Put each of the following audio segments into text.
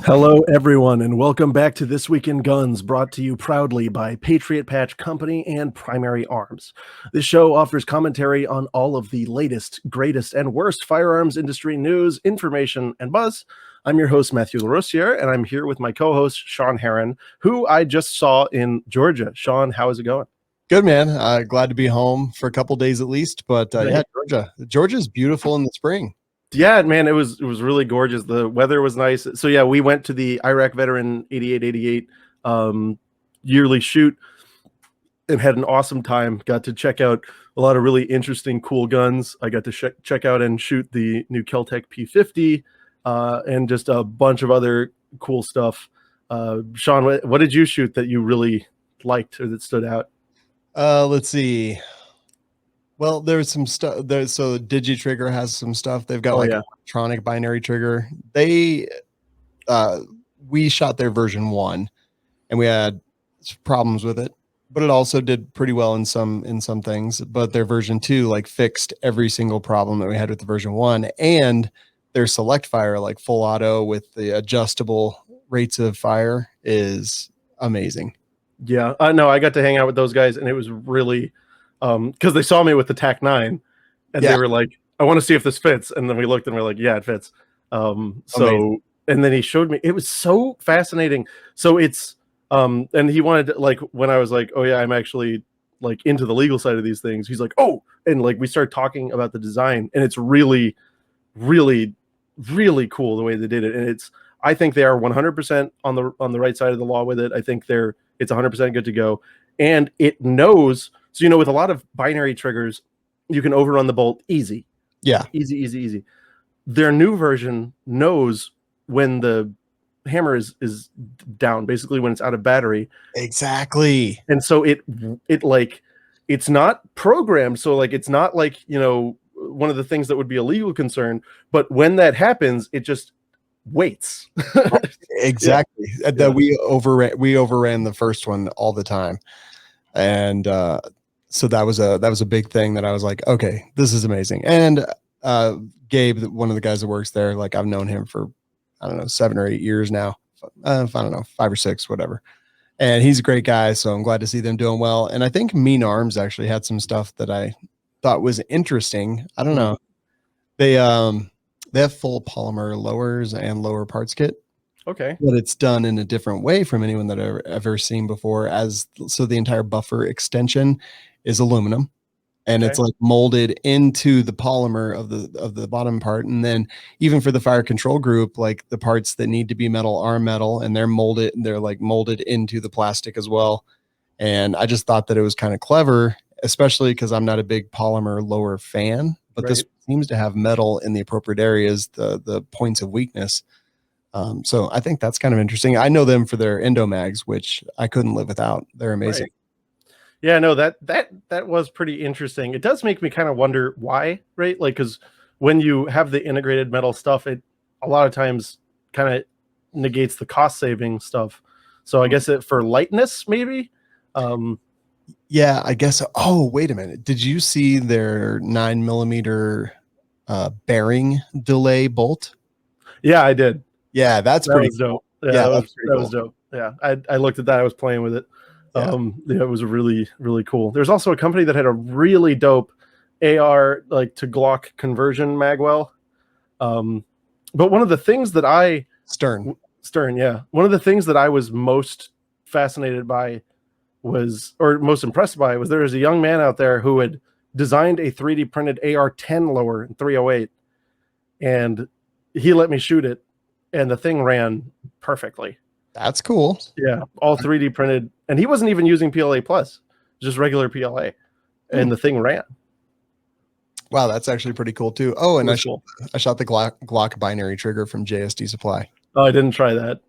Hello, everyone, and welcome back to This Week in Guns, brought to you proudly by Patriot Patch Company and Primary Arms. This show offers commentary on all of the latest, greatest, and worst firearms industry news, information, and buzz. I'm your host, Matthew LaRossiere, and I'm here with my co-host, Sean Heron, who I just saw in Georgia. Sean, how is it going? Good, man. Glad to be home for a couple days at least, but yeah, Georgia's beautiful in the spring. Yeah, man, it was really gorgeous. The weather was nice. So yeah, we went to the Iraq Veteran 8888 yearly shoot and had an awesome time. Got to check out a lot of really interesting, cool guns. I got to check out and shoot the new Kel-Tec P50 and just a bunch of other cool stuff. Sean, what did you shoot that you really liked or that stood out? Let's see. Well, there's some stuff there. So DigiTrigger has some stuff. They've got electronic binary trigger. We shot their version 1 and we had problems with it, but it also did pretty well in some things. But their version 2 fixed every single problem that we had with the version 1, and their select fire, like full auto with the adjustable rates of fire, is amazing. Yeah, no, I got to hang out with those guys, and it was really because they saw me with the TAC-9, and they were like, "I want to see if this fits." And then we looked, and we're like, "Yeah, it fits." And then he showed me. It was so fascinating. So it's and he wanted to, when I was like, "Oh yeah, I'm actually into the legal side of these things." He's like, "Oh," and we started talking about the design, and it's really, really, really cool the way they did it. And I think they are 100% on the right side of the law with it. I think it's 100% good to go, and it knows. So, with a lot of binary triggers, you can overrun the bolt easy. Yeah. Easy. Their new version knows when the hammer is down, basically when it's out of battery. Exactly. And so it's not programmed. So it's not one of the things that would be a legal concern, but when that happens, it just waits. Exactly. Yeah. That we overran the first one all the time. And so that was a big thing that I was like, okay, this is amazing. And Gabe, one of the guys that works there, I've known him for, I don't know, 7 or 8 years now. I don't know, 5 or 6, whatever. And he's a great guy, so I'm glad to see them doing well. And I think Mean Arms actually had some stuff that I thought was interesting. I don't know. They have full polymer lowers and lower parts kit. Okay. But it's done in a different way from anyone that I've ever seen before. So the entire buffer extension is aluminum, and it's molded into the polymer of the bottom part. And then even for the fire control group, the parts that need to be metal are metal, and they're molded into the plastic as well. And I just thought that it was kind of clever, especially because I'm not a big polymer lower fan, but this seems to have metal in the appropriate areas, the points of weakness. So I think that's kind of interesting. I know them for their endo mags, which I couldn't live without. They're amazing. Right. Yeah, no, that was pretty interesting. It does make me kind of wonder why, right? Because when you have the integrated metal stuff, it a lot of times kind of negates the cost saving stuff. So I guess for lightness, maybe. Yeah, I guess. Oh, wait a minute. Did you see their 9mm bearing delay bolt? Yeah, I did. Yeah, that pretty dope. Yeah, that was dope. Yeah, I looked at that. I was playing with it. Yeah. It was really, really cool. There's also a company that had a really dope AR to Glock conversion magwell. But one of the things that Stern, yeah. One of the things that I was most fascinated by most impressed by was there was a young man out there who had designed a 3D printed AR-10 lower in 308, and he let me shoot it, and the thing ran perfectly. That's cool. Yeah, all 3D printed, and he wasn't even using PLA Plus, just regular PLA, and the thing ran. Wow, that's actually pretty cool too. Oh, and I shot the Glock binary trigger from JSD Supply. Oh, I didn't try that.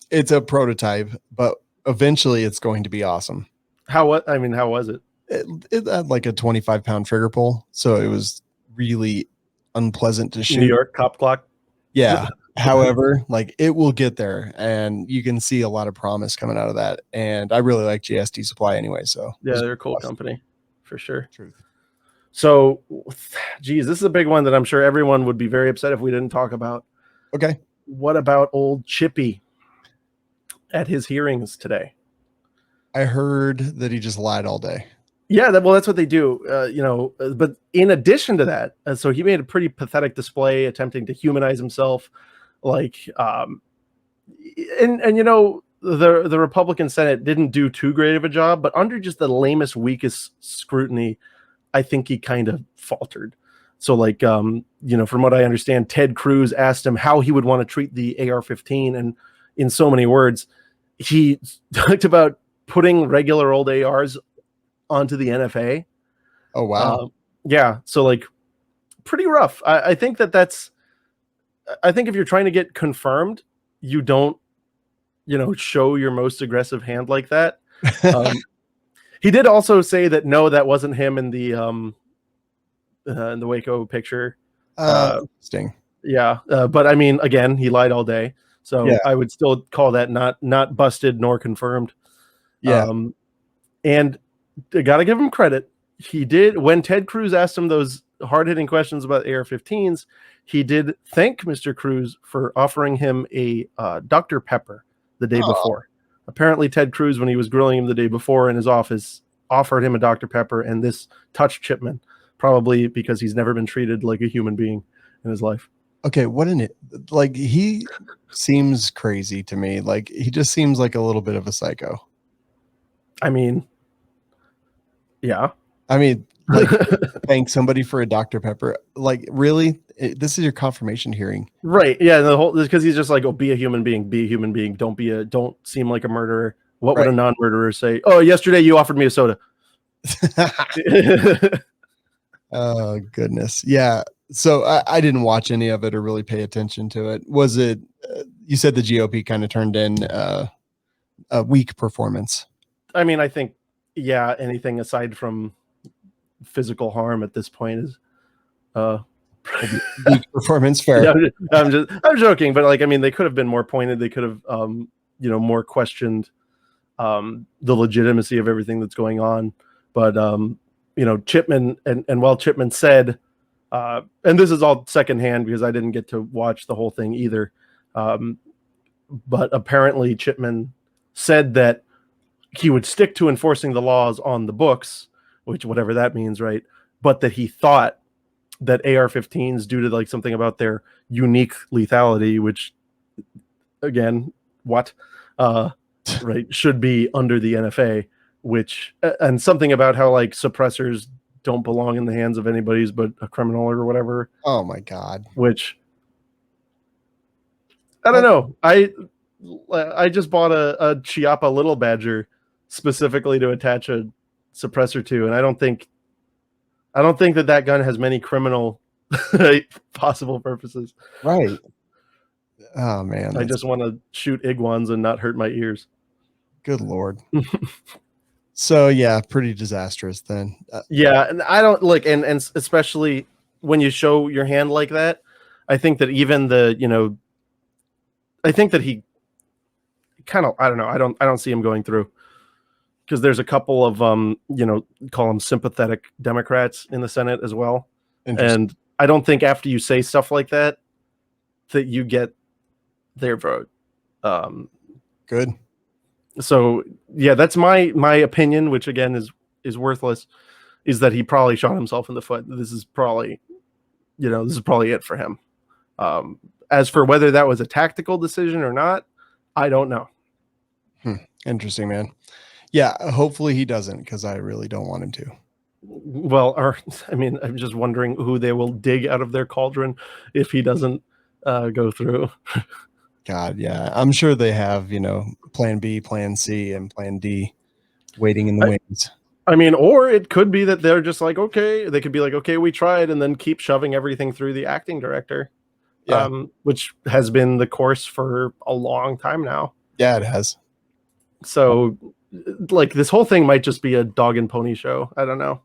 It's a prototype, but eventually it's going to be awesome. How was it? It had a 25-pound trigger pull, so it was really unpleasant to shoot. New York cop clock. Yeah. However, it will get there, and you can see a lot of promise coming out of that. And I really like JSD Supply anyway. So yeah, they're a cool company for sure. Truth. So, geez, this is a big one that I'm sure everyone would be very upset if we didn't talk about. Okay. what about old Chippy at his hearings today? I heard that he just lied all day. Yeah, that's what they do, but in addition to that, so he made a pretty pathetic display attempting to humanize himself, like, and the Republican Senate didn't do too great of a job, but under just the lamest, weakest scrutiny, I think he kind of faltered. So like, from what I understand, Ted Cruz asked him how he would want to treat the AR-15, and in so many words, he talked about putting regular old ARs onto the NFA. Oh, wow. Yeah. So like pretty rough. I think if you're trying to get confirmed, you don't, show your most aggressive hand like that. He did also say that, no, that wasn't him in the Waco picture. Interesting. Yeah. But I mean, again, he lied all day. So Yeah. I would still call that not busted nor confirmed. Yeah. And I got to give him credit. He did, when Ted Cruz asked him those hard-hitting questions about AR-15s, he did thank Mr. Cruz for offering him a Dr. Pepper the day before. Apparently, Ted Cruz, when he was grilling him the day before in his office, offered him a Dr. Pepper, and this touched Chipman, probably because he's never been treated like a human being in his life. Okay, he seems crazy to me. Like, he just seems like a little bit of a psycho. I mean, yeah. Like, thank somebody for a Dr. Pepper. Like, really? This is your confirmation hearing, right? Yeah, because he's just like, oh, be a human being. Don't seem like a murderer. What would a non-murderer say? Oh, yesterday you offered me a soda. Oh, goodness. Yeah. So I didn't watch any of it or really pay attention to it. Was it? You said the GOP kind of turned in a weak performance. I mean, I think, yeah, anything aside from physical harm at this point is weak performance. Fair. Yeah, I'm joking, but like, I mean, they could have been more pointed. They could have, more questioned the legitimacy of everything that's going on. But Chipman, and while Chipman said, and this is all secondhand because I didn't get to watch the whole thing either, but apparently Chipman said that he would stick to enforcing the laws on the books, which whatever that means, right? But that he thought that AR-15s, due to like something about their unique lethality, which again, right, should be under the NFA, and something about how like suppressors don't belong in the hands of anybody's but a criminal or whatever. Oh my God. Which I don't know. I just bought a Chiappa Little Badger specifically to attach a suppressor to, and I don't think that gun has many criminal possible purposes. Right. Oh man. I just want to shoot iguans and not hurt my ears. Good Lord. So yeah, pretty disastrous then. Yeah, and I don't look, and especially when you show your hand like that, I think that even I think that he kind of, I don't know, I don't see him going through, because there's a couple of call them sympathetic Democrats in the Senate as well, and I don't think after you say stuff like that you get their vote. Good. So yeah, that's my opinion, which again is worthless, is that he probably shot himself in the foot. This is probably it for him. As for whether that was a tactical decision or not, I don't know. Interesting, man. Yeah, hopefully he doesn't, because I really don't want him to. Well, I'm just wondering who they will dig out of their cauldron if he doesn't go through. God, yeah. I'm sure they have, plan B, plan C, and plan D waiting in the wings. I mean, or it could be that they're just like, okay, they could be like, okay, we tried, and then keep shoving everything through the acting director, which has been the course for a long time now. Yeah, it has. So, like, this whole thing might just be a dog and pony show. I don't know.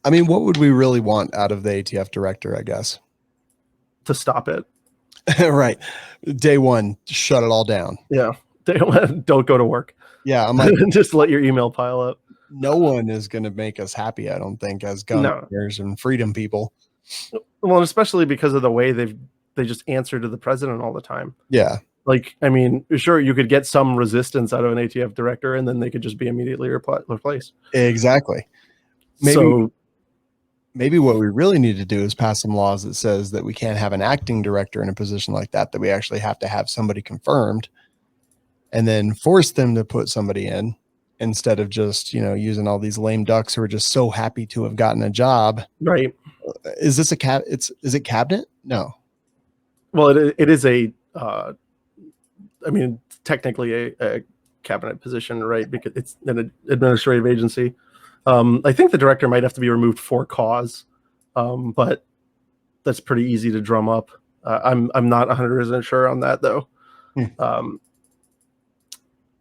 I mean, what would we really want out of the ATF director, I guess? To stop it. Right. Day one, shut it all down. Yeah. Don't go to work. Yeah. I'm like, just let your email pile up. No one is going to make us happy, I don't think, as governors and freedom people. Well, especially because of the way they've they just answer to the president all the time. Yeah. Like, I mean, sure, you could get some resistance out of an ATF director, and then they could just be immediately replaced. Exactly. Maybe what we really need to do is pass some laws that says that we can't have an acting director in a position like that, that we actually have to have somebody confirmed, and then force them to put somebody in instead of just, using all these lame ducks who are just so happy to have gotten a job. Right. Is this is it cabinet? No. Well, it is technically a cabinet position, right? Because it's an administrative agency. I think the director might have to be removed for cause, but that's pretty easy to drum up. I'm not 100% sure on that though.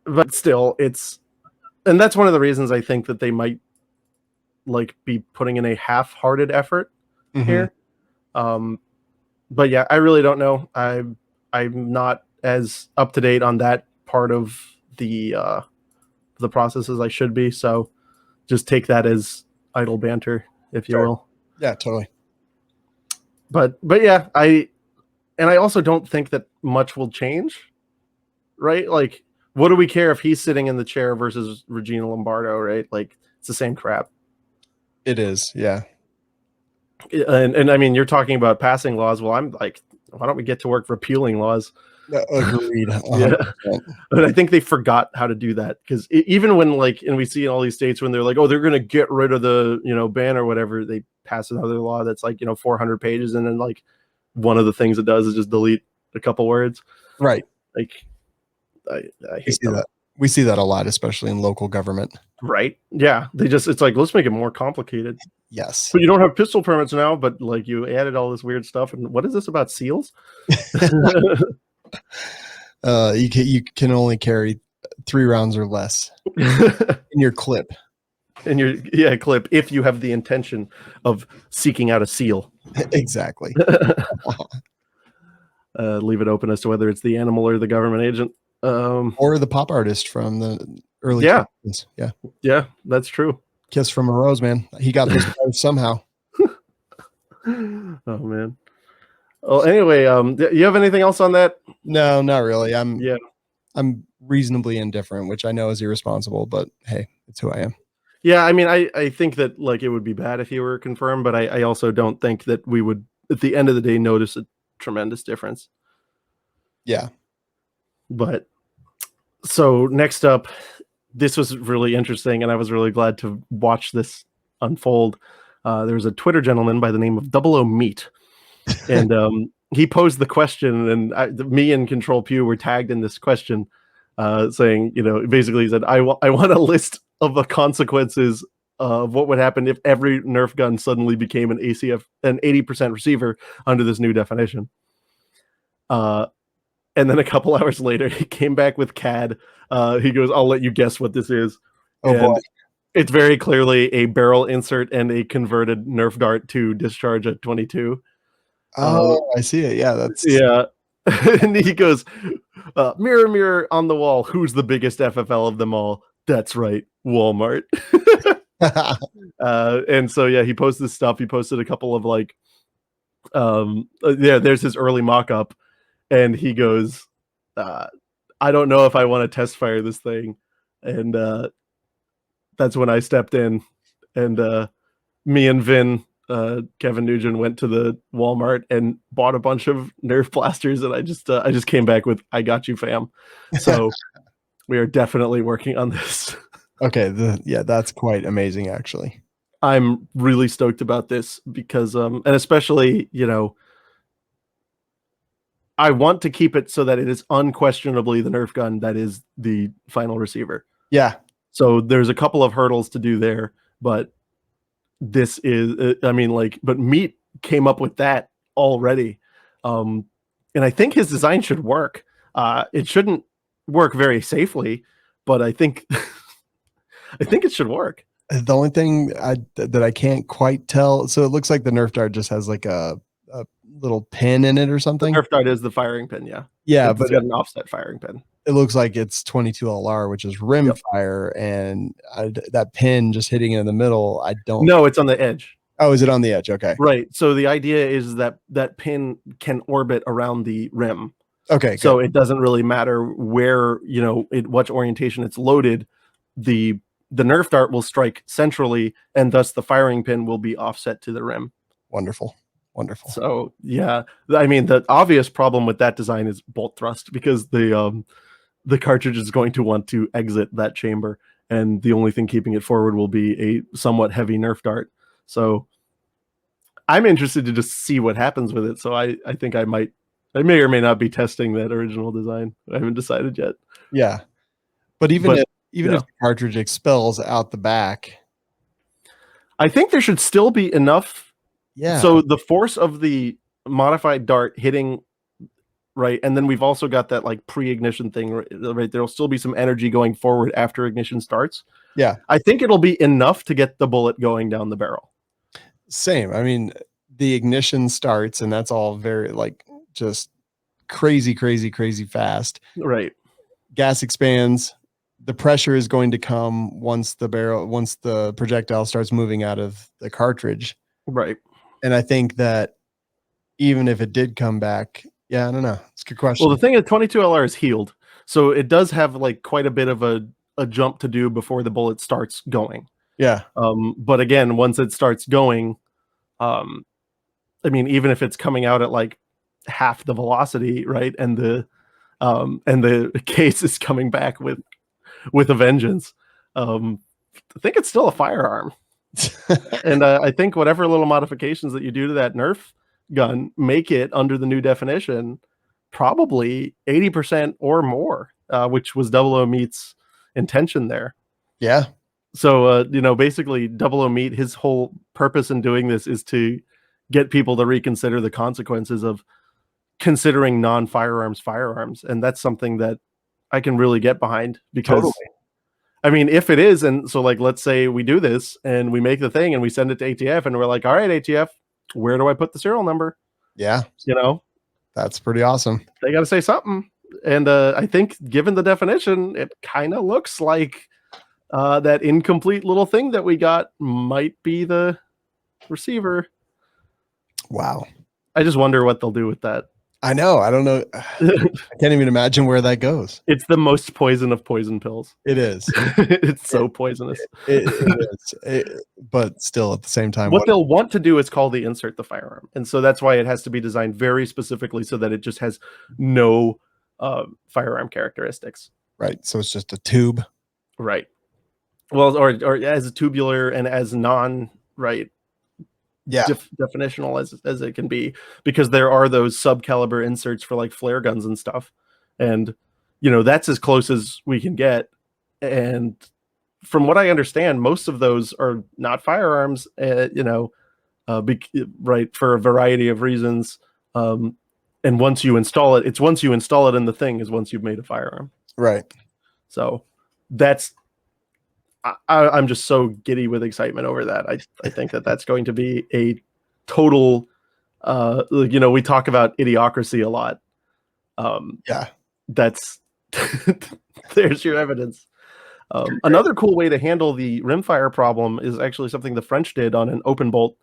But still, and that's one of the reasons I think that they might be putting in a half-hearted effort here. But yeah, I really don't know. I'm not as up to date on that part of the process as I should be. So just take that as idle banter, if you will. Yeah, totally. But yeah, I also don't think that much will change, right? Like, what do we care if he's sitting in the chair versus Regina Lombardo, right? Like, it's the same crap. It is, yeah. And I mean, you're talking about passing laws. Well, I'm like, why don't we get to work repealing laws? Agreed. Yeah. But I think they forgot how to do that, because even when and we see in all these states when they're like, oh, they're going to get rid of the ban or whatever, they pass another law that's 400 pages, and then one of the things it does is just delete a couple words. Right. I hate that. We see that a lot, especially in local government. Right. Yeah. It's like, let's make it more complicated. Yes. But you don't have pistol permits now, but you added all this weird stuff. And what is this about seals? You can only carry 3 rounds or less in your clip. In your clip, if you have the intention of seeking out a seal. Exactly. Leave it open as to whether it's the animal or the government agent. Or the pop artist from the early 2000s. Yeah, that's true. Kiss from a Rose, man. He got this somehow. Oh man. Well, anyway, you have anything else on that? No, not really. I'm reasonably indifferent, which I know is irresponsible, but hey, it's who I am. Yeah, I mean, I think that it would be bad if he were confirmed, but I also don't think that we would, at the end of the day, notice a tremendous difference. Yeah. But so next up, this was really interesting, and I was really glad to watch this unfold. There was a Twitter gentleman by the name of 00 Meat, and he posed the question, and me and Control Pew were tagged in this question, saying, basically he said, I want a list of the consequences of what would happen if every Nerf gun suddenly became an 80% receiver under this new definition. And then a couple hours later, he came back with CAD. He goes, I'll let you guess what this is. Boy. It's very clearly a barrel insert and a converted Nerf dart to discharge at 22. Oh, I see it. Yeah, yeah. And he goes, mirror, mirror on the wall, who's the biggest FFL of them all? That's right, Walmart. And so, yeah, he posted this stuff. He posted a couple of there's his early mock-up. And he goes, I don't know if I want to test fire this thing. And that's when I stepped in. And me and Vin, Kevin Nugent, went to the Walmart and bought a bunch of Nerf blasters. And I just came back with, I got you, fam. So we are definitely working on this. Okay. That's quite amazing, actually. I'm really stoked about this because, and especially, I want to keep it so that it is unquestionably the Nerf gun that is the final receiver. Yeah. So there's a couple of hurdles to do there, but this is, but Meat came up with that already. And I think his design should work. It shouldn't work very safely, but I think, it should work. The only thing that I can't quite tell. So it looks like the Nerf dart just has a little pin in it or something. The Nerf dart is the firing pin, yeah. Yeah, but it's got an offset firing pin. It looks like it's 22 LR, which is rim fire, and that pin just hitting it in the middle. I don't. No, it's on the edge. Oh, is it on the edge? Okay. Right. So the idea is that that pin can orbit around the rim. Okay. So it doesn't really matter where, what orientation it's loaded. The Nerf dart will strike centrally, and thus the firing pin will be offset to the rim. Wonderful. So yeah, I mean, the obvious problem with that design is bolt thrust, because the cartridge is going to want to exit that chamber, and the only thing keeping it forward will be a somewhat heavy Nerf dart. So I'm interested to just see what happens with it. So I think I may or may not be testing that original design. I haven't decided yet. Yeah. But if the cartridge expels out the back, I think there should still be enough. Yeah. So the force of the modified dart hitting, right, and then we've also got that like pre-ignition thing, right? There'll still be some energy going forward after ignition starts. Yeah. I think it'll be enough to get the bullet going down the barrel. Same. I mean, the ignition starts, and that's all very like just crazy fast. Right. Gas expands. The pressure is going to come once the projectile starts moving out of the cartridge. Right. And I think that even if it did come back, I don't know. It's a good question. Well, the thing is 22LR is healed. So it does have like quite a bit of a jump to do before the bullet starts going. Yeah. But again, once it starts going, I mean, even if it's coming out at like half the velocity, right, and the case is coming back with a vengeance, I think it's still a firearm. And I think whatever little modifications that you do to that Nerf gun make it, under the new definition, probably 80% or more, which was 00 Meat's intention there. Yeah. So, basically 00 Meat, his whole purpose in doing this is to get people to reconsider the consequences of considering non-firearms firearms. And that's something that I can really get behind, because Totally. I mean, if it is, and so like, let's say we do this and we make the thing and we send it to ATF and we're like, all right, ATF, where do I put the serial number? Yeah. That's pretty awesome. They got to say something. And I think given the definition, it kind of looks like that incomplete little thing that we got might be the receiver. Wow. I just wonder what they'll do with that. I know. I don't know. I can't even imagine where that goes. It's the most poison of poison pills. It is. It's so poisonous. It is. But still, at the same time, what they'll want to do is call the insert the firearm. And so that's why it has to be designed very specifically so that it just has no firearm characteristics. Right. So it's just a tube. Right. Well, or as tubular and as non, right. Yeah. Definitional as it can be, because there are those sub-caliber inserts for like flare guns and stuff, and that's as close as we can get. And from what I understand, most of those are not firearms, right, for a variety of reasons. And once you install it, in the thing is once you've made a firearm. Right. So that's. I'm just so giddy with excitement over that. I think that's going to be a total, we talk about idiocracy a lot. That's, there's your evidence. Another cool way to handle the rimfire problem is actually something the French did on an open bolt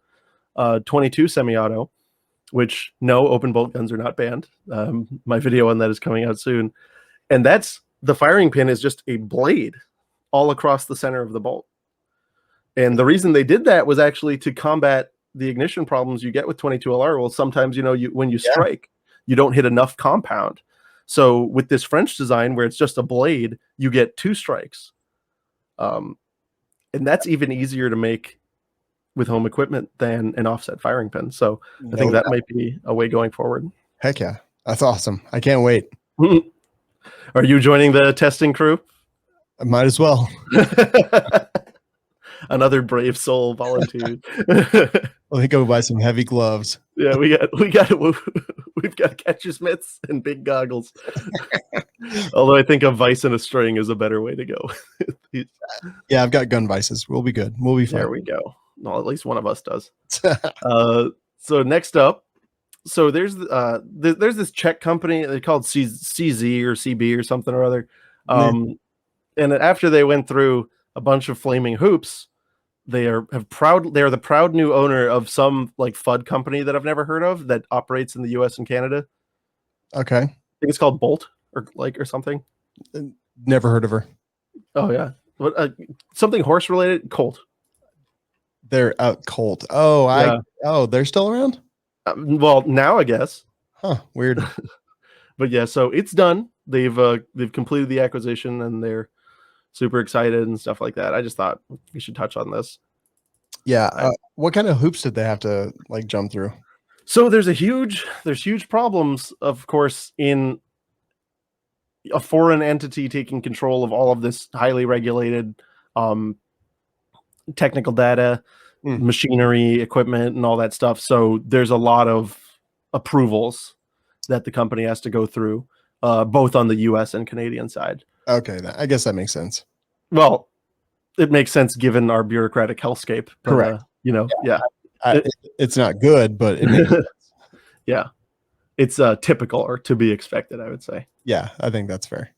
22 semi-auto, which no, open bolt guns are not banned. My video on that is coming out soon. And that's, the firing pin is just a blade all across the center of the bolt. And the reason they did that was actually to combat the ignition problems you get with 22LR. Well, sometimes, when you strike, you don't hit enough compound. So with this French design where it's just a blade, you get 2 strikes. And that's even easier to make with home equipment than an offset firing pin. So I think that might be a way going forward. Heck yeah. That's awesome. I can't wait. Are you joining the testing crew? I might as well. Another brave soul volunteered. Let me go buy some heavy gloves. Yeah, we've got catcher's mitts and big goggles. Although I think a vice and a string is a better way to go. Yeah, I've got gun vices. We'll be good. We'll be fine. There we go. Well, at least one of us does. So next up, so there's this Czech company. They're called CZ or CB or something or other. And after they went through a bunch of flaming hoops, They are the proud new owner of some like Fudd company that I've never heard of that operates in the US and Canada. Okay. I think it's called Bolt or something. Never heard of her. Oh yeah. What something horse related? Colt. They're Colt. Oh, yeah. They're still around? Well, now I guess. Huh, weird. But yeah, so it's done. They've completed the acquisition and they're super excited and stuff like that. I just thought we should touch on this. Yeah. What kind of hoops did they have to like jump through? So there's huge problems, of course, in a foreign entity taking control of all of this highly regulated technical data, machinery, equipment, and all that stuff. So there's a lot of approvals that the company has to go through, both on the US and Canadian side. Okay, I guess that makes sense. Well, it makes sense given our bureaucratic hellscape. But, correct. It's not good, but it makes sense. Yeah. It's typical or to be expected, I would say. Yeah, I think that's fair.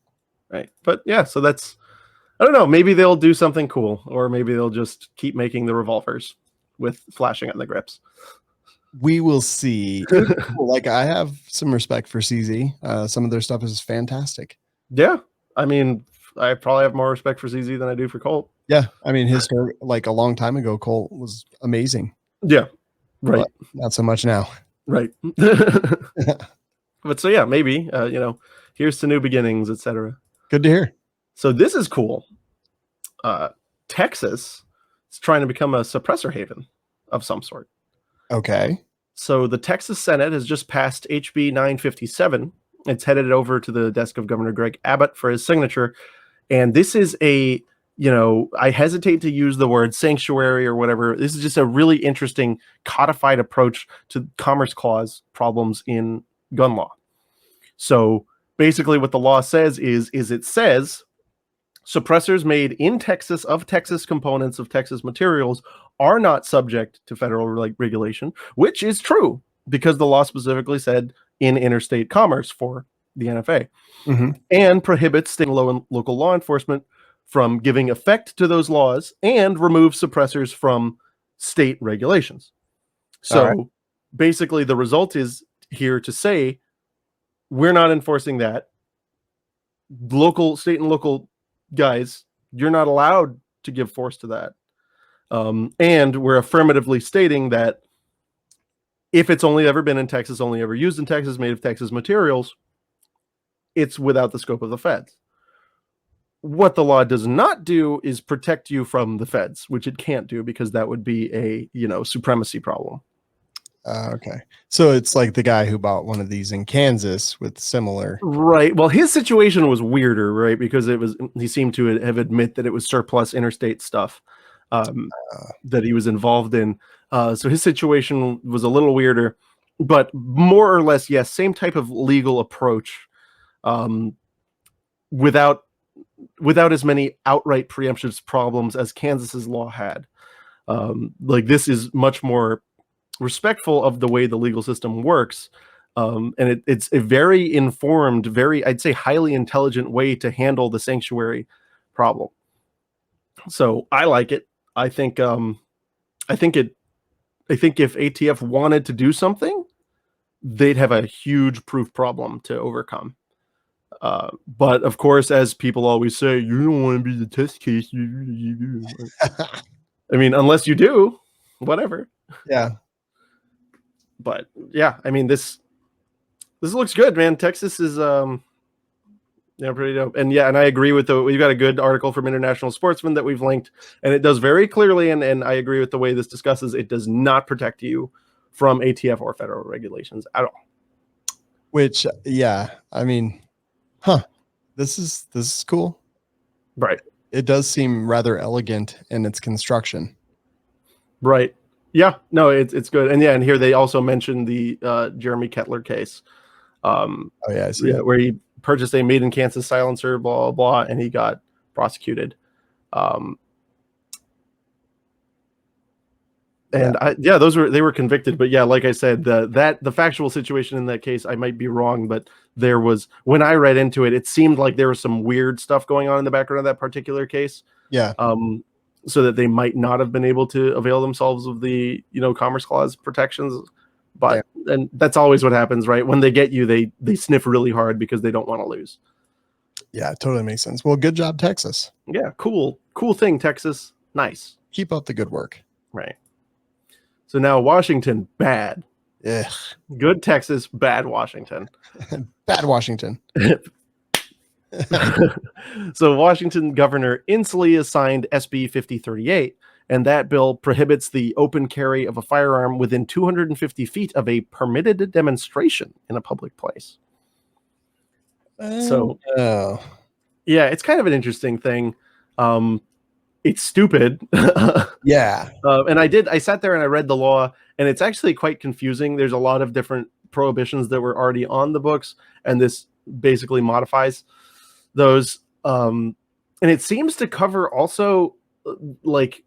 Right. But yeah, so that's, I don't know, maybe they'll do something cool, or maybe they'll just keep making the revolvers with flashing on the grips. We will see. Like, I have some respect for CZ. Some of their stuff is fantastic. Yeah. I mean, I probably have more respect for CZ than I do for Colt. Yeah. I mean, his story, like a long time ago, Colt was amazing. Yeah. Right. But not so much now. Right. But so yeah, maybe here's to new beginnings, etc. Good to hear. So this is cool. Texas is trying to become a suppressor haven of some sort. Okay. So the Texas Senate has just passed HB 957. It's headed over to the desk of Governor Gregg Abbott for his signature. And this is I hesitate to use the word sanctuary or whatever. This is just a really interesting codified approach to Commerce Clause problems in gun law. So basically what the law says is it says suppressors made in Texas of Texas components of Texas materials are not subject to federal regulation, which is true because the law specifically said in interstate commerce for the NFA, and prohibits state and local law enforcement from giving effect to those laws and removes suppressors from state regulations. So basically the result is here to say we're not enforcing that. State and local guys, you're not allowed to give force to that. And we're affirmatively stating that if it's only ever been in Texas, only ever used in Texas, made of Texas materials, it's without the scope of the feds. What the law does not do is protect you from the feds, which it can't do because that would be a, supremacy problem. Okay. So it's like the guy who bought one of these in Kansas with similar. Right. Well, his situation was weirder, right? Because he seemed to have admit that it was surplus interstate stuff that he was involved in. So his situation was a little weirder, but more or less, yes, same type of legal approach, without as many outright preemptions problems as Kansas's law had. This is much more respectful of the way the legal system works. And it's a very informed, I'd say highly intelligent way to handle the sanctuary problem. So I like it. I think if ATF wanted to do something, they'd have a huge proof problem to overcome. But of course, as people always say, you don't want to be the test case. I mean, unless you do, whatever. Yeah. But yeah, I mean, this looks good, man. Texas is pretty dope. And yeah, and I agree with we've got a good article from International Sportsman that we've linked, and it does very clearly, and I agree with the way this discusses, it does not protect you from ATF or federal regulations at all. Which, yeah, I mean, this is cool. Right. It does seem rather elegant in its construction. Right. Yeah, no, it's good. And yeah, and here they also mentioned the Jeremy Kettler case. I see. Yeah, where he purchased a made in Kansas silencer, blah, blah, and he got prosecuted. They were convicted. But yeah, like I said, the factual situation in that case, I might be wrong, but there was, when I read into it, it seemed like there was some weird stuff going on in the background of that particular case. Yeah. so that they might not have been able to avail themselves of the, Commerce Clause protections. But and that's always what happens, right? When they get you, they sniff really hard because they don't want to lose. Yeah, totally makes sense. Well, good job, Texas. Yeah, cool thing, Texas. Nice. Keep up the good work. Right. So now Washington, bad. Yeah. Good Texas, bad Washington. Bad Washington. So Washington Governor Inslee assigned SB 5038, and that bill prohibits the open carry of a firearm within 250 feet of a permitted demonstration in a public place. Yeah, it's kind of an interesting thing. It's stupid. Yeah. And I sat there and I read the law, and it's actually quite confusing. There's a lot of different prohibitions that were already on the books, and this basically modifies those. And it seems to cover also like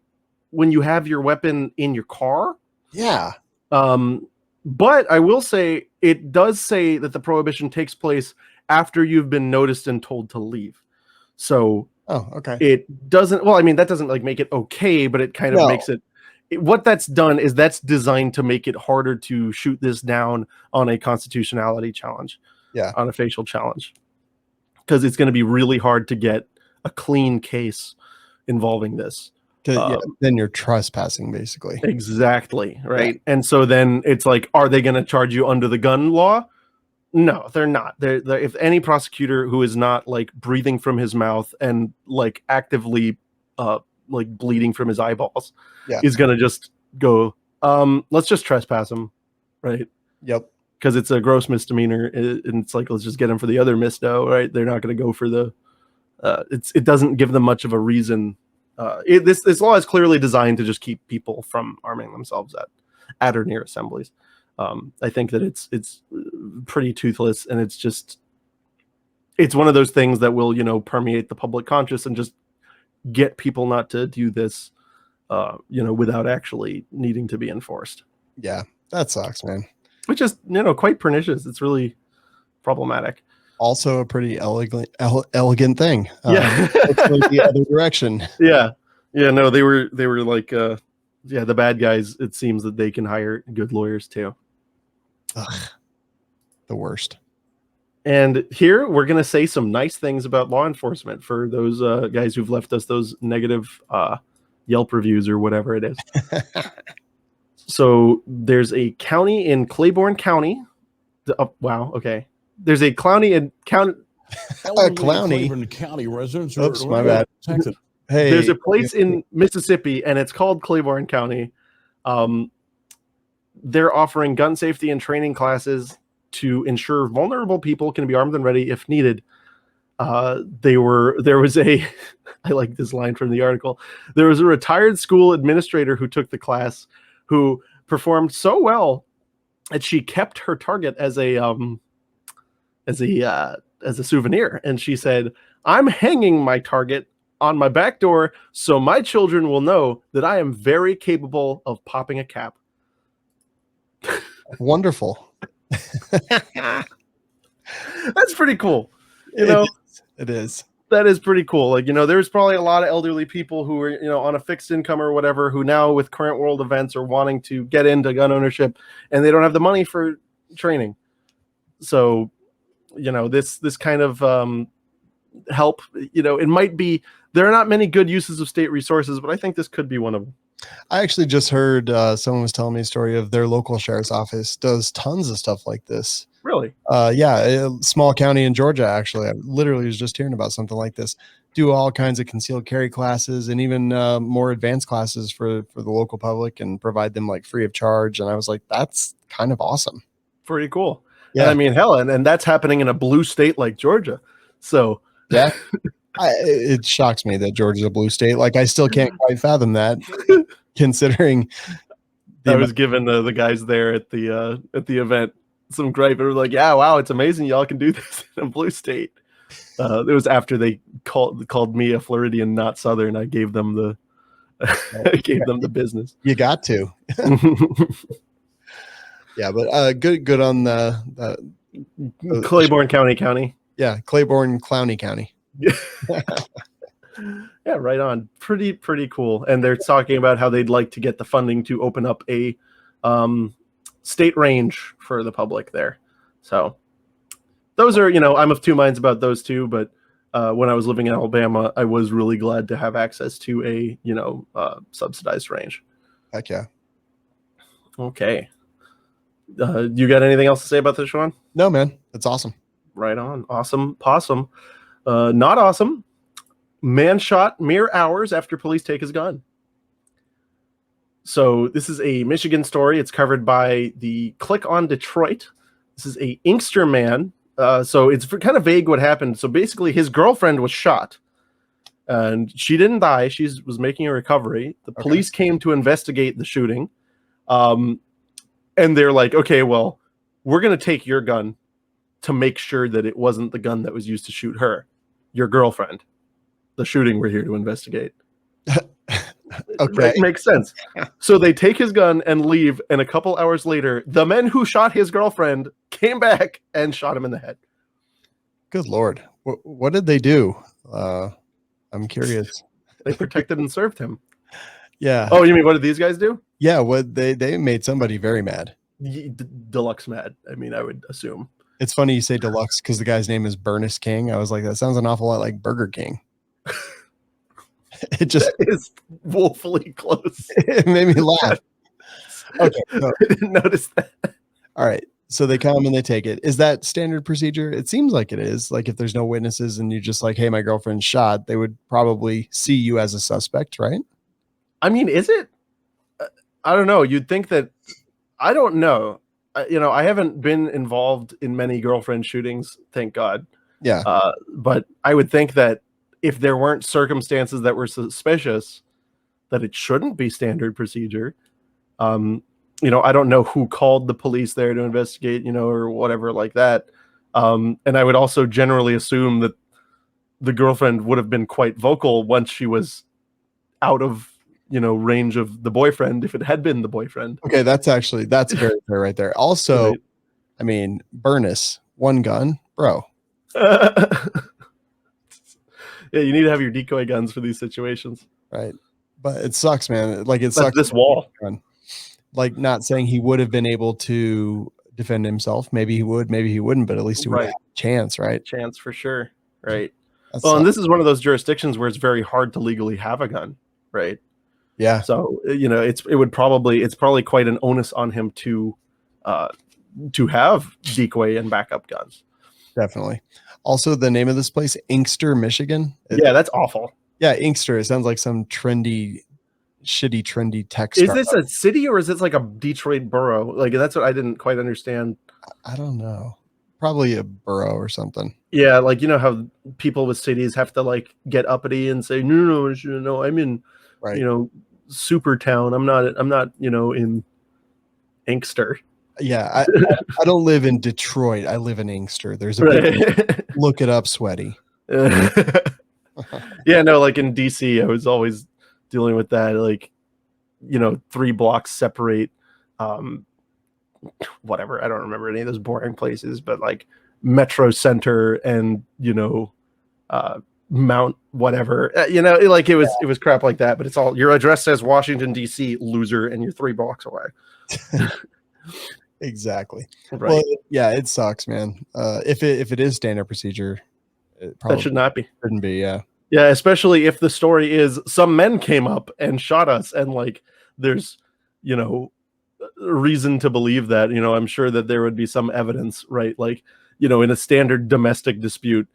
when you have your weapon in your car. Yeah. But I will say it does say that the prohibition takes place after you've been noticed and told to leave. So okay. It doesn't, well, I mean, that doesn't like make it okay, but it kind of makes it, what that's done is that's designed to make it harder to shoot this down on a constitutionality challenge. Yeah. On a facial challenge. Because it's going to be really hard to get a clean case involving this. Then you're trespassing, basically. Exactly. Right. Yeah. And so then it's like, are they going to charge you under the gun law? No, they're not. They're if any prosecutor who is not like breathing from his mouth and like actively like bleeding from his eyeballs is going to just go, let's just trespass him. Right. Yep. Because it's a gross misdemeanor, and it's like, let's just get him for the other misdemeanor, right? They're not going to go for the. It doesn't give them much of a reason. This law is clearly designed to just keep people from arming themselves at or near assemblies. I think that it's pretty toothless, and it's one of those things that will permeate the public conscious and just get people not to do this, without actually needing to be enforced. Yeah, that sucks, man. Which is, quite pernicious. It's really problematic. Also a pretty elegant thing. Yeah. It's like the other direction. Yeah. Yeah, no, they were like, the bad guys, it seems that they can hire good lawyers too. Ugh, the worst. And here we're going to say some nice things about law enforcement for those guys who've left us those negative Yelp reviews or whatever it is. So there's a county in Claiborne County. Wow. Okay. There's a county in Claiborne County residents. Oops, my bad. Hey, there's a place in Mississippi, and it's called Claiborne County. They're offering gun safety and training classes to ensure vulnerable people can be armed and ready if needed. There was I like this line from the article. There was a retired school administrator who took the class who performed so well that she kept her target as a souvenir. And she said, "I'm hanging my target on my back door so my children will know that I am very capable of popping a cap." Wonderful. That's pretty cool. It is. That is pretty cool. Like, there's probably a lot of elderly people who are, on a fixed income or whatever, who now with current world events are wanting to get into gun ownership, and they don't have the money for training. So, this kind of help, it might be, there are not many good uses of state resources, but I think this could be one of them. I actually just heard someone was telling me a story of their local sheriff's office does tons of stuff like this. Really? Yeah, a small county in Georgia, actually. I literally was just hearing about something like this. Do all kinds of concealed carry classes and even more advanced classes for the local public and provide them like free of charge. And I was like, that's kind of awesome. Pretty cool. Yeah. And I mean, hell, and that's happening in a blue state like Georgia. So yeah, it shocks me that Georgia's a blue state. Like, I still can't quite fathom that, considering. I was giving the guys there at the event some gripe. They were like, "Yeah, wow, it's amazing y'all can do this in a blue state." It was after they called me a Floridian, not Southern. I gave them the the business. You got to. Yeah, but good on the Claiborne County. Yeah, Claiborne County. Yeah, right on. Pretty cool. And they're talking about how they'd like to get the funding to open up a state range for the public there. So those are, I'm of two minds about those two, but when I was living in Alabama, I was really glad to have access to a, subsidized range. Heck yeah. Okay. You got anything else to say about this, Sean? No, man. That's awesome. Right on. Awesome. Possum. Not awesome. Man shot mere hours after police take his gun. So this is a Michigan story. It's covered by the Click on Detroit. This is a Inkster man. So it's kind of vague what happened. So basically his girlfriend was shot and she didn't die. She was making a recovery. The police came to investigate the shooting. And they're like, okay, well, we're going to take your gun to make sure that it wasn't the gun that was used to shoot her, your girlfriend. The shooting we're here to investigate. Okay. It makes sense. So they take his gun and leave, and a couple hours later, the men who shot his girlfriend came back and shot him in the head. Good Lord. What did they do? I'm curious. They protected and served him. Yeah. Oh, you mean what did these guys do? Yeah, what they made somebody very mad. Deluxe mad, I mean, I would assume. It's funny you say Deluxe because the guy's name is Bernus King. I was like, that sounds an awful lot like Burger King. It just is woefully close. It made me laugh. Okay, so, I didn't notice that. All right, so they come and they take it. Is that standard procedure? It seems like it is. Like if there's no witnesses and you're just like, hey, my girlfriend's shot, they would probably see you as a suspect, right? I mean, is it? I don't know. You'd think that. I don't know. I haven't been involved in many girlfriend shootings, thank God. Yeah. But I would think that if there weren't circumstances that were suspicious, that it shouldn't be standard procedure. I don't know who called the police there to investigate, or whatever like that. And I would also generally assume that the girlfriend would have been quite vocal once she was out of, range of the boyfriend, if it had been the boyfriend. Okay, that's very fair right there. Also, right. I mean, Bernus, one gun, bro. Yeah, you need to have your decoy guns for these situations. Right. But it sucks, man. Like it sucks. This wall. Like not saying he would have been able to defend himself. Maybe he would, maybe he wouldn't, but at least he would have a chance, right? Chance for sure. Right. Well, and this is one of those jurisdictions where it's very hard to legally have a gun, right? Yeah. So, it's probably quite an onus on him to have decoy and backup guns. Definitely. Also, the name of this place, Inkster, Michigan. Yeah, that's awful. Yeah, Inkster. It sounds like some shitty tech startup. Is this a city or is this like a Detroit borough? Like, that's what I didn't quite understand. I don't know. Probably a borough or something. Yeah, like, how people with cities have to, like, get uppity and say, no, I'm in, right. super town. I'm not, in Inkster. Yeah, I don't live in Detroit. I live in Inkster. There's a big, look it up, sweaty. Yeah, no, like in DC, I was always dealing with that. Like, 3 blocks separate, whatever. I don't remember any of those boring places, but like Metro Center and Mount whatever. Like it was crap like that. But it's all your address says Washington DC, loser, and you're 3 blocks away. Exactly. Right. Well, yeah, it sucks, man. If it is standard procedure, it probably that should not be. Shouldn't be. Yeah. Yeah, especially if the story is some men came up and shot us, and like there's reason to believe that. I'm sure that there would be some evidence, right? Like in a standard domestic dispute,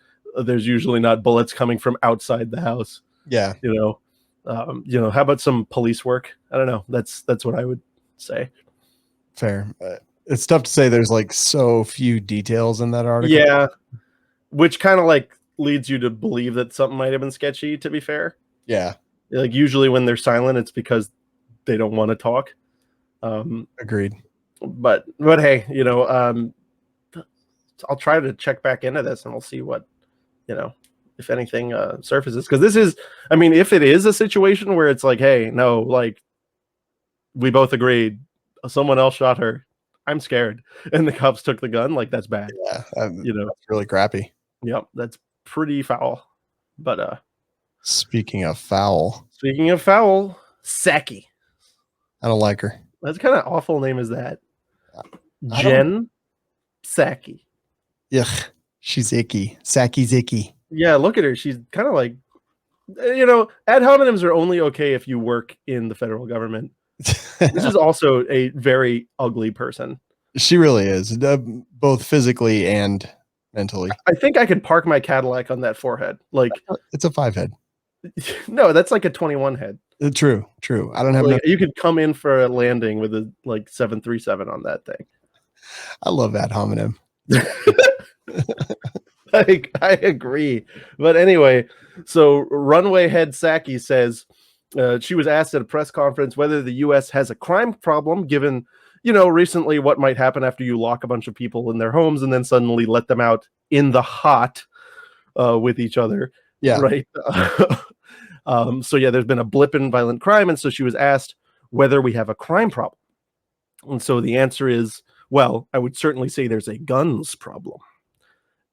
there's usually not bullets coming from outside the house. Yeah. How about some police work? I don't know. That's what I would say. Fair. It's tough to say. There's like so few details in that article. Yeah, which kind of like leads you to believe that something might have been sketchy. To be fair. Yeah. Like usually when they're silent, it's because they don't want to talk. Agreed. But hey, I'll try to check back into this and we'll see what, if anything surfaces. Because this is, if it is a situation where it's like, hey, no, like we both agreed, someone else shot her, I'm scared, and the cops took the gun, like that's bad. Yeah, that's really crappy. Yep, that's pretty foul. But Speaking of foul, Saki. I don't like her. What kind of awful name is that? I Jen Psaki. Yuck. She's icky. Saki's icky. Yeah, look at her. She's kind of like, ad hominems are only okay if you work in the federal government. This is also a very ugly person. She really is, both physically and mentally. I think I could park my Cadillac on that forehead. Like, it's a 5 head. No, that's like a 21 head. True. I don't have you could come in for a landing with a 737 on that thing. I love ad hominem. I agree. But anyway, so runway head Psaki says she was asked at a press conference whether the U.S. has a crime problem, given, recently what might happen after you lock a bunch of people in their homes and then suddenly let them out in the hot with each other. Yeah. Right. So there's been a blip in violent crime. And so she was asked whether we have a crime problem. And so the answer is, well, I would certainly say there's a guns problem.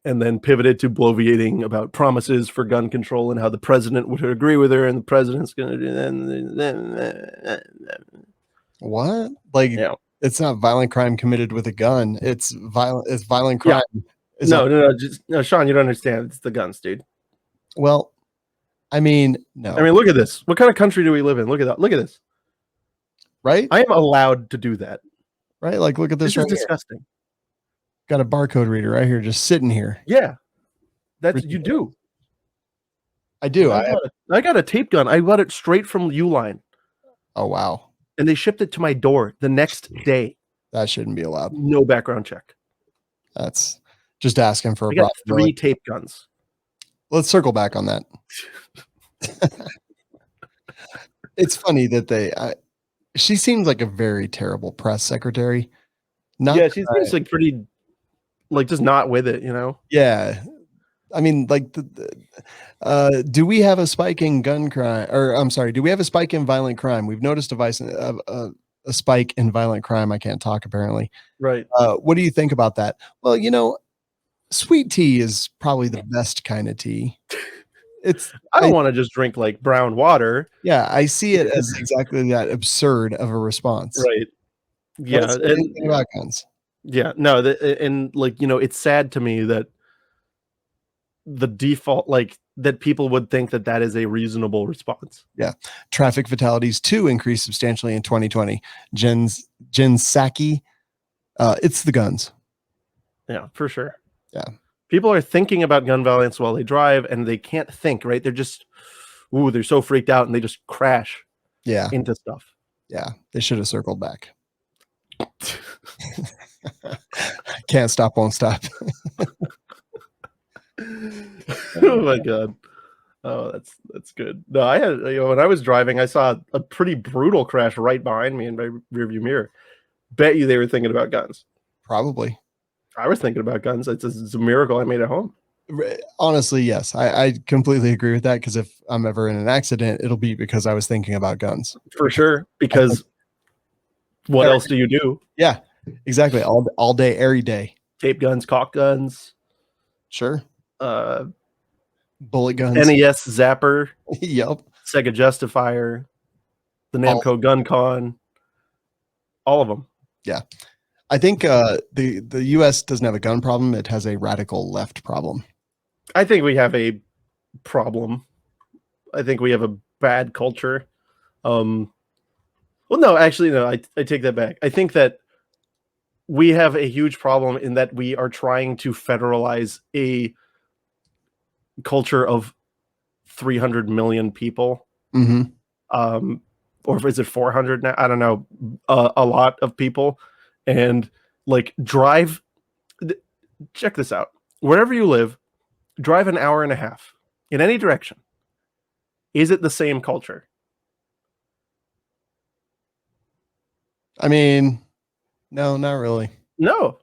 And then pivoted to bloviating about promises for gun control and how the president would agree with her and the president's going to do that. What? It's not violent crime committed with a gun. It's violent crime. Yeah. No, Sean, you don't understand. It's the guns, dude. Well, no. Look at this. What kind of country do we live in? Look at that. Look at this. Right? I am allowed to do that. Right? Like, look at this. This is disgusting. Here. Got a barcode reader right here, just sitting here. Yeah. You do. I do. I got a tape gun. I got it straight from Uline. Oh, wow. And they shipped it to my door the next day. That shouldn't be allowed. No background check. That's just asking for I got 3 tape guns. Let's circle back on that. It's funny that she seems like a very terrible press secretary. She seems like pretty, just not with it, Yeah. Do we have a spike in gun crime? Or I'm sorry, do we have a spike in violent crime? We've noticed a spike in violent crime. I can't talk apparently. Right. What do you think about that? Well, sweet tea is probably the best kind of tea. I don't want to just drink like brown water. Yeah, I see it as exactly that absurd of a response. Right. Yeah. And about guns. Yeah. No, it's sad to me that the default, that people would think that is a reasonable response. Yeah. Traffic fatalities too increased substantially in 2020. Jen Psaki, it's the guns. Yeah, for sure. Yeah. People are thinking about gun violence while they drive and they can't think, right? They're just, they're so freaked out and they just crash into stuff. Yeah. They should have circled back. Can't stop, won't stop. Oh my God. Oh, that's good. No, I had, when I was driving, I saw a pretty brutal crash right behind me in my rearview mirror. Bet you they were thinking about guns. Probably. I was thinking about guns. It's a miracle I made it home. Honestly, yes. I completely agree with that, because if I'm ever in an accident, it'll be because I was thinking about guns. For sure. Because what else do you do? Yeah, exactly. All day, every day. Tape guns, caulk guns. Sure. Bullet guns. NES Zapper. Yep. Sega Justifier. The Namco Gun Con. All of them. Yeah. I think the U.S. doesn't have a gun problem. It has a radical left problem. I think we have a problem. I think we have a bad culture. Well, no, actually, no, I take that back. I think that we have a huge problem in that we are trying to federalize a culture of 300 million people. Mm-hmm. Or is it 400 now? I don't know. A lot of people. And check this out. Wherever you live, drive an hour and a half in any direction. Is it the same culture? No, not really. No.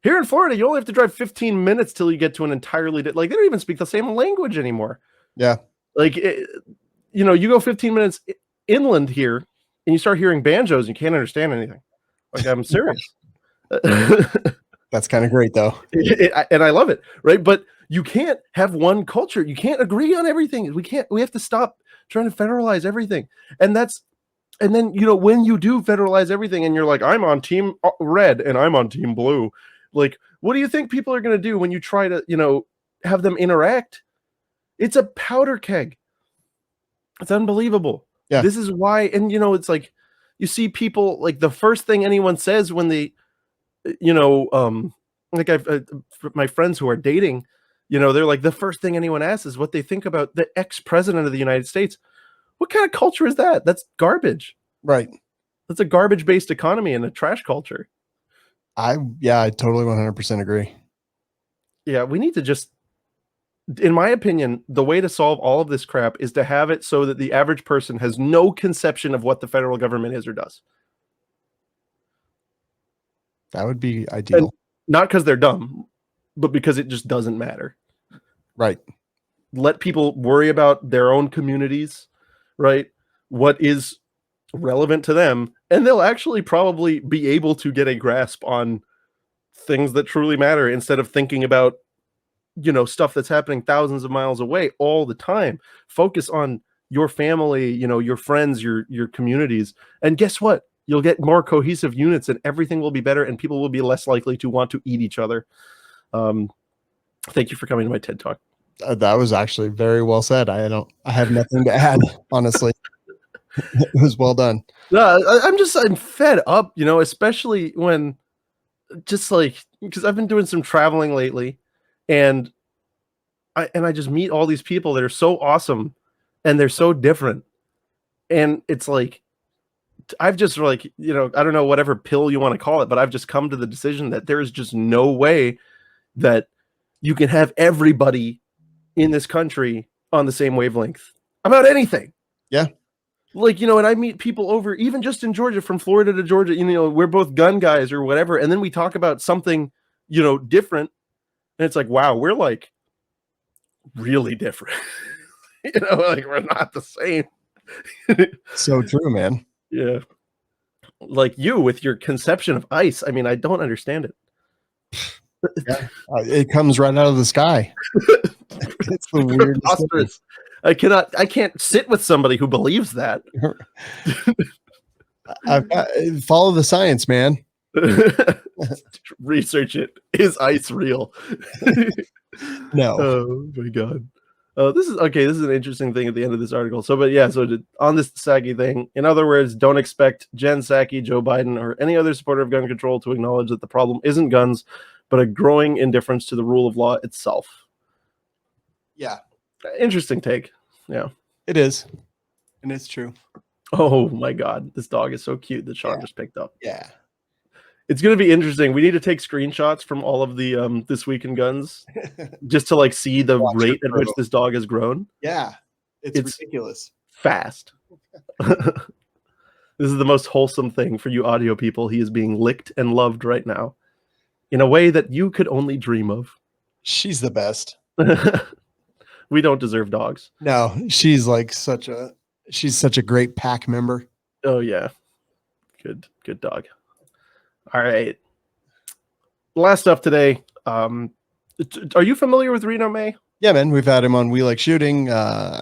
Here in Florida, you only have to drive 15 minutes till you get to an entirely they don't even speak the same language anymore. Yeah. You go 15 minutes inland here and you start hearing banjos and you can't understand anything. I'm serious. That's kind of great though. And I love it. Right. But you can't have one culture. You can't agree on everything. We have to stop trying to federalize everything. And then, when you do federalize everything and you're like, I'm on team red and I'm on team blue, like, what do you think people are going to do when you try to, have them interact? It's a powder keg. It's unbelievable. Yeah. This is why. And, it's like, you see people, like, the first thing anyone says when they, like my friends who are dating, they're like, the first thing anyone asks is what they think about the ex-president of the United States. What kind of culture is that? That's garbage. Right. That's a garbage-based economy and a trash culture. I totally 100% agree. Yeah, we need to just, in my opinion, the way to solve all of this crap is to have it so that the average person has no conception of what the federal government is or does. That would be ideal. And not because they're dumb, but because it just doesn't matter. Right. Let people worry about their own communities, right? What is relevant to them, and they'll actually probably be able to get a grasp on things that truly matter instead of thinking about, stuff that's happening thousands of miles away all the time. Focus on your family, your friends, your communities. And guess what? You'll get more cohesive units and everything will be better and people will be less likely to want to eat each other. Thank you for coming to my TED Talk. That was actually very well said. I have nothing to add, honestly. It was well done. No, I'm fed up, especially when just like, because I've been doing some traveling lately and I just meet all these people that are so awesome and they're so different. And it's like, I've just like, I don't know, whatever pill you want to call it, but I've just come to the decision that there is just no way that you can have everybody in this country on the same wavelength about anything. Yeah. Like, and I meet people over, even just in Georgia, from Florida to Georgia, we're both gun guys or whatever. And then we talk about something, different. And it's like, wow, we're like really different. Like we're not the same. So true, man. Yeah. Like you with your conception of ice. I mean, I don't understand it. Yeah. It comes right out of the sky. It's the weirdest thing. I can't sit with somebody who believes that. Follow the science, man. Research it. Is ice real? No. Oh my god. This is an interesting thing at the end of this article. So on this Psaki thing, in other words, don't expect Jen Psaki, Joe Biden, or any other supporter of gun control to acknowledge that the problem isn't guns, but a growing indifference to the rule of law itself. Yeah. Interesting take. Yeah. It is. And it's true. Oh my god. This dog is so cute that Sean just picked up. Yeah. It's going to be interesting. We need to take screenshots from all of the This Week in Guns just to like see the rate at which this dog has grown. Yeah. It's ridiculous. Fast. This is the most wholesome thing for you audio people. He is being licked and loved right now in a way that you could only dream of. She's the best. We don't deserve dogs. No, she's such a great pack member. Oh yeah. Good dog. All right. Last up today. Are you familiar with Reno May? Yeah, man. We've had him on We Like Shooting. I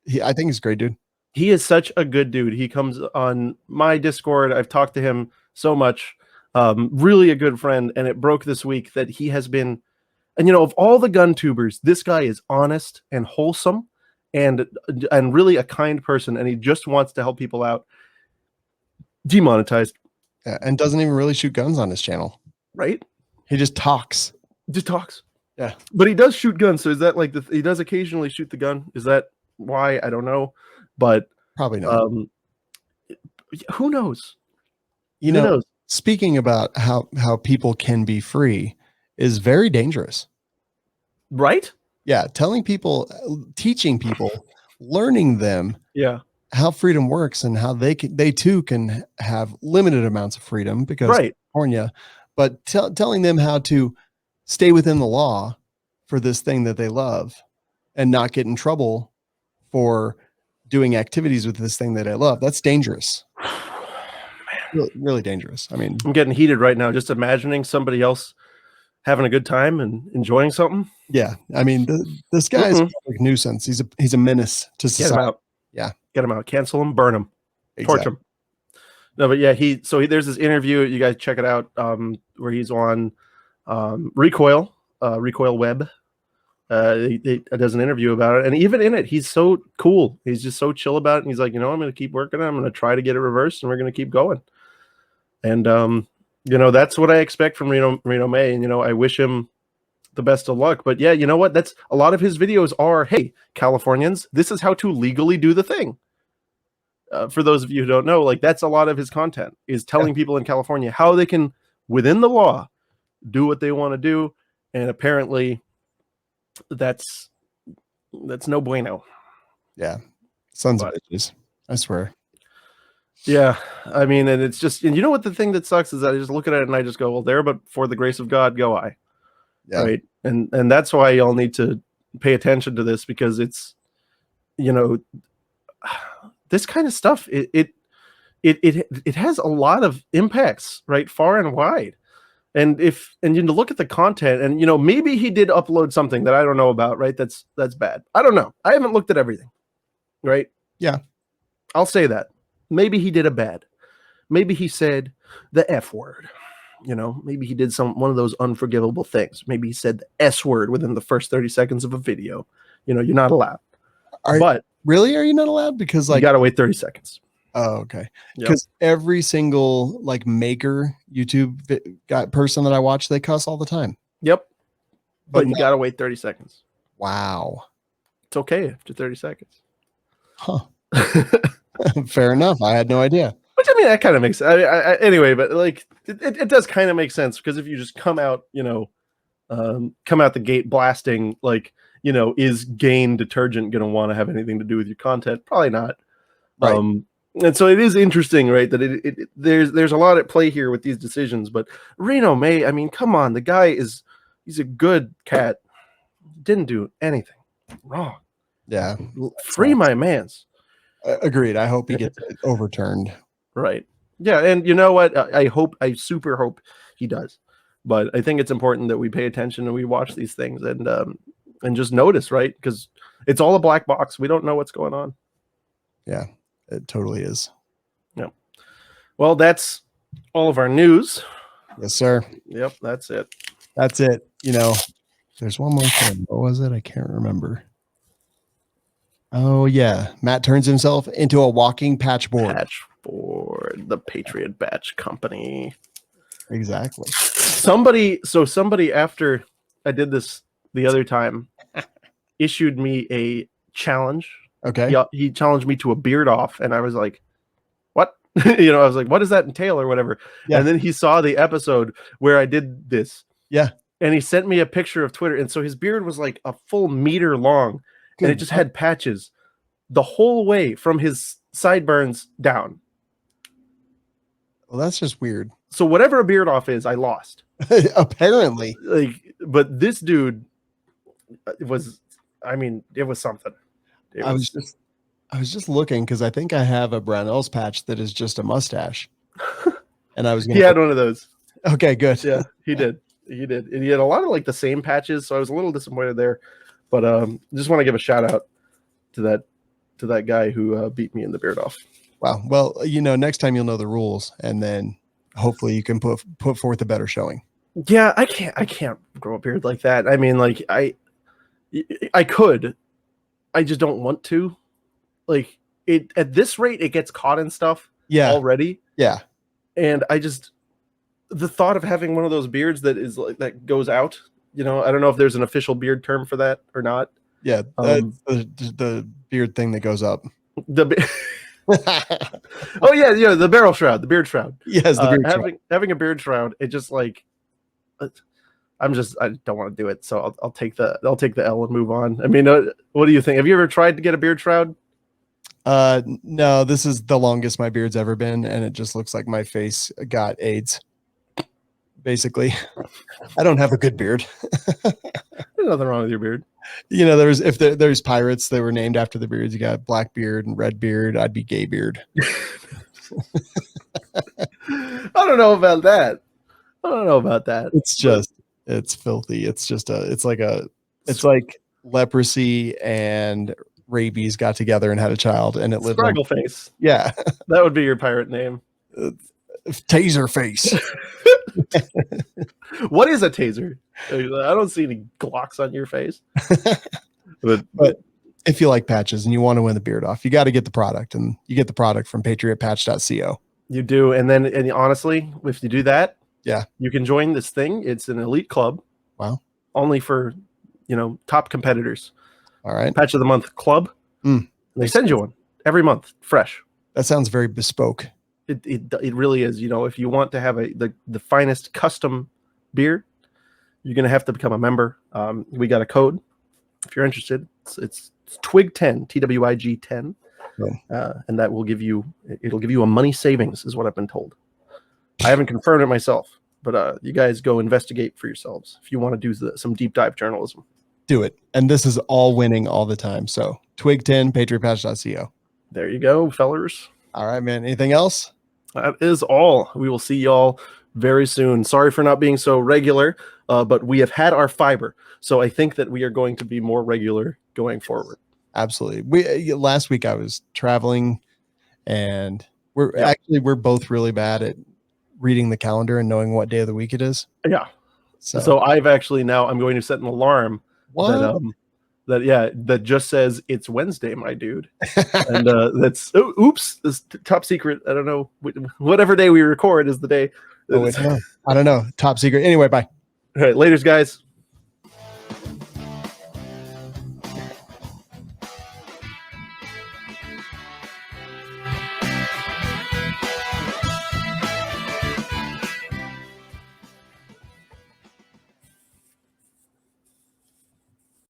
think he's a great dude. He is such a good dude. He comes on my Discord. I've talked to him so much. Really a good friend. And it broke this week that he has been, and of all the gun tubers, this guy is honest and wholesome and really a kind person. And he just wants to help people out. Demonetized. Yeah, and doesn't even really shoot guns on his channel. Right? He just talks. Yeah. But he does shoot guns. So is that like he does occasionally shoot the gun? Is that why? I don't know. But probably not. Who knows? Who knows? Speaking about how people can be free is very dangerous. Right? Yeah. Teaching people, learning them. Yeah. How freedom works and how they too can have limited amounts of freedom because of California, but telling them how to stay within the law for this thing that they love and not get in trouble for doing activities with this thing that I love. That's dangerous. Really, really dangerous. I mean, I'm getting heated right now just imagining somebody else having a good time and enjoying something. Yeah, I mean, this guy is a public nuisance. He's a menace to society. Get him out. Yeah, get him out. Cancel him. Burn him. exactly. Torch him. No, but yeah, there's this interview. You guys check it out. Where he's on Recoil Web. He does an interview about it, and even in it, he's so cool. He's just so chill about it. And he's like, I'm going to keep working on it. I'm going to try to get it reversed, and we're going to keep going. And that's what I expect from Reno May. And I wish him the best of luck. But yeah, you know what? That's a lot of his videos are, hey, Californians, this is how to legally do the thing. For those of you who don't know, like that's a lot of his content is telling people in California how they can, within the law, do what they want to do. And apparently that's no bueno. Yeah. Sons of bitches. I swear. Yeah. I mean, and it's just, and you know what the thing that sucks is that I just look at it and I just go, well, there, but for the grace of God, go I. Yeah. Right. And that's why y'all need to pay attention to this, because it's, this kind of stuff, it has a lot of impacts, right? Far and wide. And you look at the content and, maybe he did upload something that I don't know about, right? That's bad. I don't know. I haven't looked at everything, right? Yeah. I'll say that. Maybe he did a bad. Maybe he said the F word, maybe he did one of those unforgivable things. Maybe he said the S word within the first 30 seconds of a video. You're not allowed. Really? Are you not allowed? Because you got to wait 30 seconds. Oh, okay. Because every single maker YouTube person that I watch, they cuss all the time. Yep. But you got to wait 30 seconds. Wow. It's okay after 30 seconds. Huh. Fair enough. I had no idea. Which, I mean, that kind of makes sense. Anyway, but it does kind of make sense, because if you just come out, come out the gate blasting, is Gain detergent going to want to have anything to do with your content? Probably not. Right. And so it is interesting, right, that there's a lot at play here with these decisions. But Reno May, I mean, come on, the guy he's a good cat. Didn't do anything wrong. Yeah. Free my mans. Agreed. I hope he gets overturned. Right. Yeah, and you know what? I super hope he does. But I think it's important that we pay attention and we watch these things and just notice, right? Because it's all a black box. We don't know what's going on. Yeah. It totally is. Yeah. Well, that's all of our news. Yes, sir. Yep, that's it. That's it. There's one more thing. What was it? I can't remember. Oh, yeah. Matt turns himself into a walking patchboard. Patchboard, the Patriot Batch Company. Exactly. Somebody after I did this the other time issued me a challenge. Okay. He challenged me to a beard off, and I was like, what? I was like, what does that entail or whatever? Yeah. And then he saw the episode where I did this. Yeah. And he sent me a picture of Twitter. And so his beard was like a full meter long. Good. And it just had patches the whole way from his sideburns down. Well, that's just weird. So whatever a beard off is, I lost. Apparently. But this dude it was something. I was just looking because I think I have a Brownells patch that is just a mustache. And I was he had one of those. Okay, good. Yeah, he did. And he had a lot of the same patches, so I was a little disappointed there. But just want to give a shout out to that guy who beat me in the beard off. Wow. Well, next time you'll know the rules, and then hopefully you can put forth a better showing. Yeah, I can't grow a beard like that. I mean, I could. I just don't want to. At this rate, it gets caught in stuff already. Yeah. And the thought of having one of those beards that goes out, I don't know if there's an official beard term for that or not. Yeah. The beard thing that goes up. Oh yeah. The barrel shroud, the beard shroud. Yes. The beard shroud. Having a beard shroud. It just I don't want to do it. So I'll take the L and move on. I mean, what do you think? Have you ever tried to get a beard shroud? No, this is the longest my beard's ever been. And it just looks like my face got AIDS. Basically, I don't have a good beard. There's nothing wrong with your beard. There's pirates that were named after the beards. You got black beard and red beard. I'd be gay beard. I don't know about that. It's just It's filthy. It's just it's like leprosy and rabies got together and had a child, and it lived on. Scraggle face. Yeah, that would be your pirate name. Taser face. What is a taser? I don't see any Glocks on your face. But if you like patches and you want to win the beard off, you got to get the product, and you get the product from patriotpatch.co. You do, and honestly, if you do that, yeah, you can join this thing. It's an elite club. Wow. Only for, top competitors. All right. Patch of the month club. They send you one every month, fresh. That sounds very bespoke. It really is. If you want to have the finest custom beer, you're gonna have to become a member. We got a code if you're interested. It's TWIG10, TWIG 10, and that will give you a money savings, is what I've been told. I haven't confirmed it myself, but you guys go investigate for yourselves if you want to do some deep dive journalism. Do it, and this is all winning all the time. So TWIG10, patriotpatch.co. There you go, fellers. All right, man. Anything else? That is all. We will see y'all very soon. Sorry for not being so regular, but we have had our fiber. So I think that we are going to be more regular going forward. Absolutely. Last week I was traveling, and we're both really bad at reading the calendar and knowing what day of the week it is. Yeah. So I've actually I'm going to set an alarm that just says it's Wednesday, my dude. And that's this top secret. I don't know, whatever day we record is the day. I don't know. Top secret. Anyway, bye. All right, laters, guys.